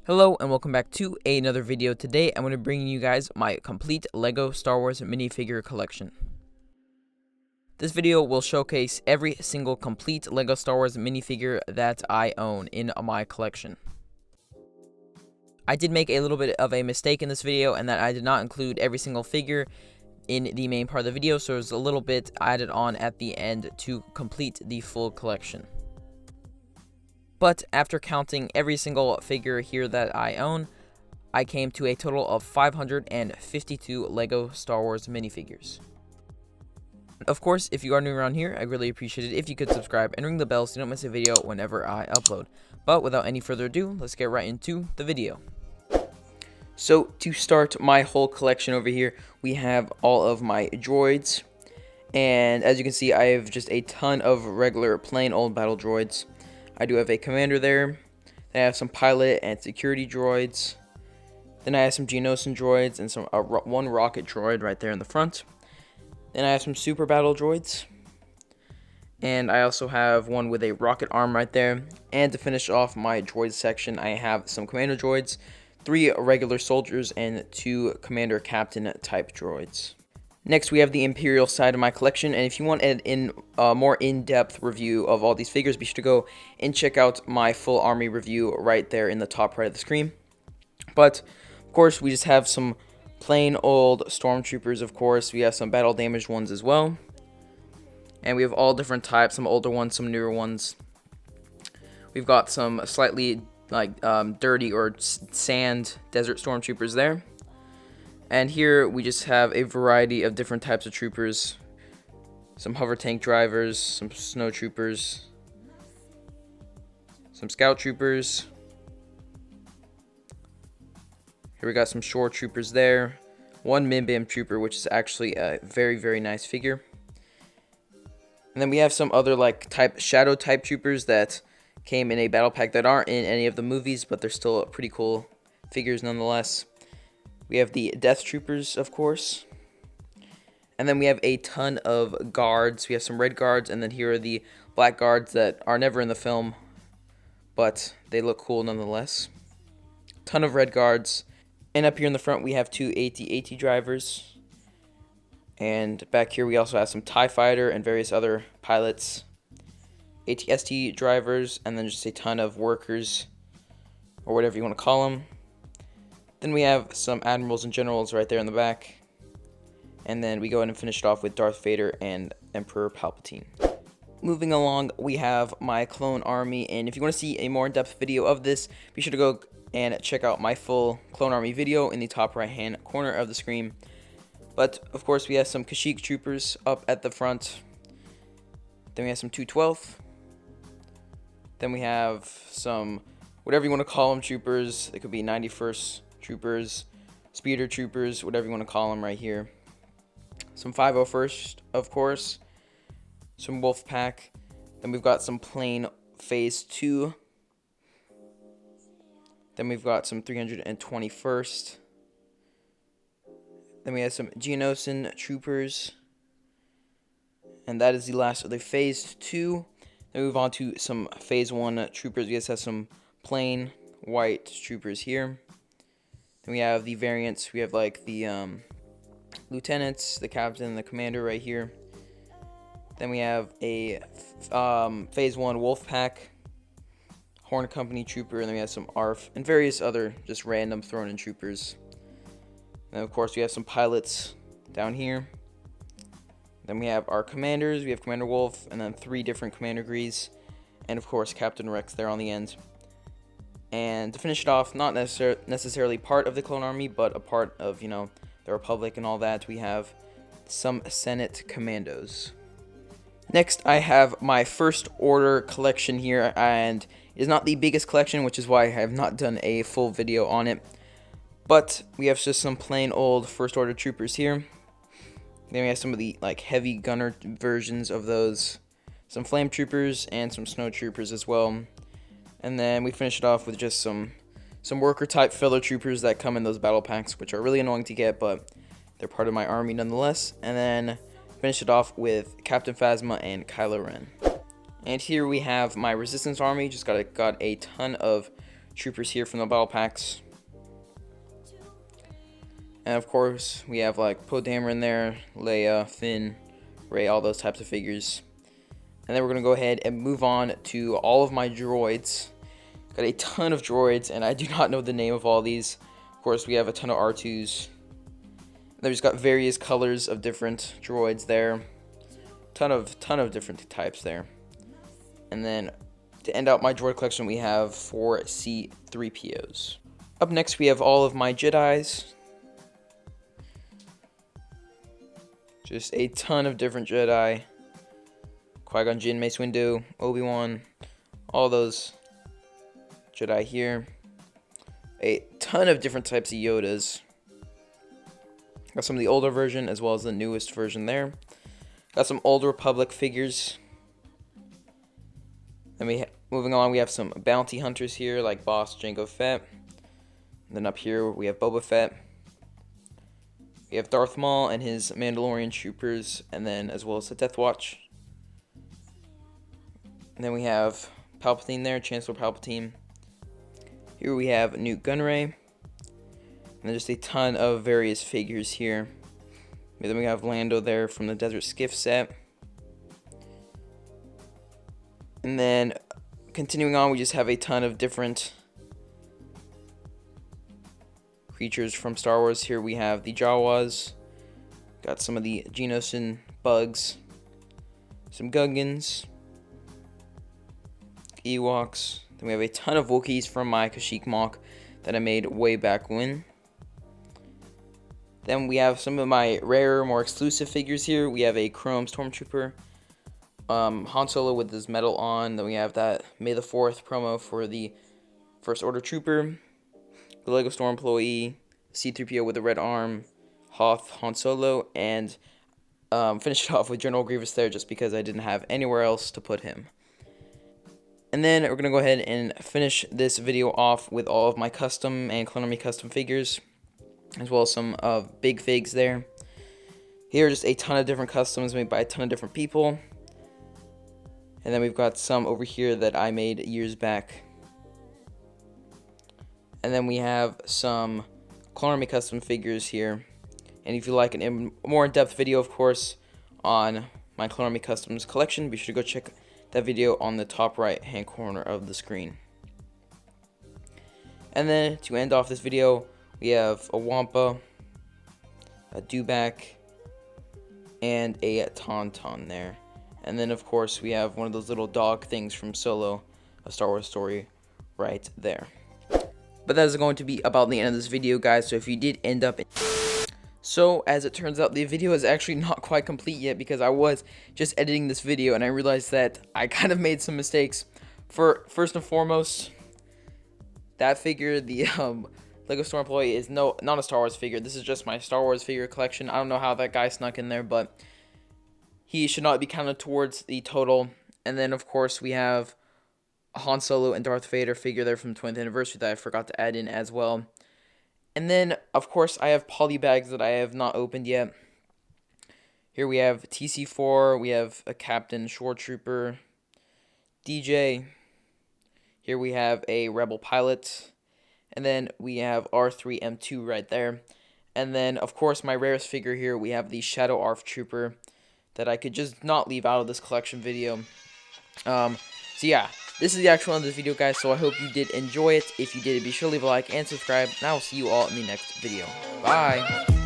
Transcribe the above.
Hello and welcome back to another video. Today I'm going to bring you guys my complete LEGO Star Wars minifigure collection. This video will showcase every single complete LEGO Star Wars minifigure that I own in my collection. I did make a little bit of a mistake in this video, and that I did not include every single figure in the main part of the video, so there's a little bit added on at the end to complete the full collection. But after counting every single figure here that I own, I came to a total of 552 LEGO Star Wars minifigures. Of course, if you are new around here, I'd really appreciate it if you could subscribe and ring the bell so you don't miss a video whenever I upload. But without any further ado, let's get right into the video. So to start my whole collection over here, we have all of my droids. And as you can see, I have just a ton of regular plain old battle droids. I do have a commander there. Then I have some pilot and security droids. Then I have some Geonosian droids and one rocket droid right there in the front. Then I have some super battle droids. And I also have one with a rocket arm right there. And to finish off my droid section, I have some commander droids, 3 regular soldiers, and 2 commander captain type droids. Next, we have the Imperial side of my collection, and if you want a more in-depth review of all these figures, be sure to go and check out my full army review right there in the top right of the screen. But, of course, we just have some plain old stormtroopers, of course. We have some battle-damaged ones as well. And we have all different types, some older ones, some newer ones. We've got some slightly, dirty or sand desert stormtroopers there. And here we just have a variety of different types of troopers. Some hover tank drivers, some snow troopers, some scout troopers. Here we got some shore troopers there. One Min trooper, which is actually a very, very nice figure. And then we have some other shadow type troopers that came in a battle pack that aren't in any of the movies, but they're still pretty cool figures nonetheless. We have the Death Troopers, of course. And then we have a ton of guards. We have some red guards, and then here are the black guards that are never in the film, but they look cool nonetheless. Ton of red guards. And up here in the front, we have 2 AT-AT drivers. And back here, we also have some TIE Fighter and various other pilots. AT-ST drivers, and then just a ton of workers, or whatever you want to call them. Then we have some admirals and generals right there in the back. And then we go ahead and finish it off with Darth Vader and Emperor Palpatine. Moving along, we have my clone army. And if you want to see a more in-depth video of this, be sure to go and check out my full clone army video in the top right-hand corner of the screen. But, of course, we have some Kashyyyk troopers up at the front. Then we have some 212th. Then we have some, whatever you want to call them, troopers. They could be 91st troopers, speeder troopers, whatever you want to call them right here. Some 501st, of course. Some Wolf Pack. Then we've got some plain Phase 2. Then we've got some 321st. Then we have some Geonosian troopers. And that is the last of the Phase 2. Then we move on to some Phase 1 troopers. We just have some plain white troopers here. Then we have the variants. We have the lieutenants, the captain, and the commander right here. Then we have a Phase 1 Wolf Pack, Horn Company trooper, and then we have some ARF, and various other just random thrown-in troopers. And of course, we have some pilots down here. Then we have our commanders. We have Commander Wolf, and then 3 different Commander Grease, and of course, Captain Rex there on the end. And to finish it off, not necessarily part of the clone army, but a part of, the Republic and all that, we have some Senate Commandos. Next, I have my First Order collection here, and it is not the biggest collection, which is why I have not done a full video on it. But we have just some plain old First Order troopers here. Then we have some of the heavy gunner versions of those, some flame troopers, and some snow troopers as well. And then we finish it off with just some worker type filler troopers that come in those battle packs, which are really annoying to get, but they're part of my army nonetheless. And then finish it off with Captain Phasma and Kylo Ren. And here we have my Resistance army. Just got a ton of troopers here from the battle packs. And of course, we have like Poe Dameron there, Leia, Finn, Rey, all those types of figures. And then we're going to go ahead and move on to all of my droids. Got a ton of droids, and I do not know the name of all these. Of course, we have a ton of R2s. There's got various colors of different droids there. Ton of different types there. And then to end out my droid collection, we have 4 C-3POs. Up next, we have all of my Jedis. Just a ton of different Jedi. Qui-Gon Jinn, Mace Windu, Obi-Wan, all those Jedi here. A ton of different types of Yodas. Got some of the older version as well as the newest version there. Got some Old Republic figures. Then moving on, we have some bounty hunters here like Boss Jango Fett. And then up here we have Boba Fett. We have Darth Maul and his Mandalorian troopers, and then as well as the Death Watch. And then we have Palpatine there, Chancellor Palpatine. Here we have Newt Gunray. And then just a ton of various figures here. And then we have Lando there from the Desert Skiff set. And then continuing on, we just have a ton of different creatures from Star Wars. Here we have the Jawas. Got some of the Geonosian bugs. Some Gungans. Ewoks. Then we have a ton of Wookiees from my Kashyyyk mock that I made way back when. Then we have some of my rarer, more exclusive figures here. We have a Chrome Stormtrooper. Han Solo with his medal on. Then we have that May the 4th promo for the First Order Trooper. The Lego Store employee. C-3PO with the red arm. Hoth, Han Solo. And finish it off with General Grievous there just because I didn't have anywhere else to put him. And then we're going to go ahead and finish this video off with all of my custom and Clone Army custom figures, as well as some big figs there. Here are just a ton of different customs made by a ton of different people. And then we've got some over here that I made years back. And then we have some Clone Army custom figures here. And if you like a more in-depth video, of course, on my Clone Army customs collection, be sure to go check that video on the top right hand corner of the screen. And then to end off this video, we have a Wampa, a Dewback, and a Tauntaun there. And then of course we have one of those little dog things from Solo, A Star Wars Story, right there. But that is going to be about the end of this video, guys. So if you did end up So, as it turns out, the video is actually not quite complete yet because I was just editing this video and I realized that I kind of made some mistakes. First and foremost, that figure, the Lego Store employee, is not a Star Wars figure. This is just my Star Wars figure collection. I don't know how that guy snuck in there, but he should not be counted towards the total. And then, of course, we have a Han Solo and Darth Vader figure there from the 20th anniversary that I forgot to add in as well. And then, of course, I have poly bags that I have not opened yet. Here we have TC4, we have a Captain Shore Trooper, DJ. Here we have a Rebel Pilot. And then we have R3M2 right there. And then, of course, my rarest figure here, we have the Shadow ARF Trooper that I could just not leave out of this collection video. So yeah, this is the actual end of this video, guys, so I hope you did enjoy it. If you did, be sure to leave a like and subscribe, and I will see you all in the next video. Bye!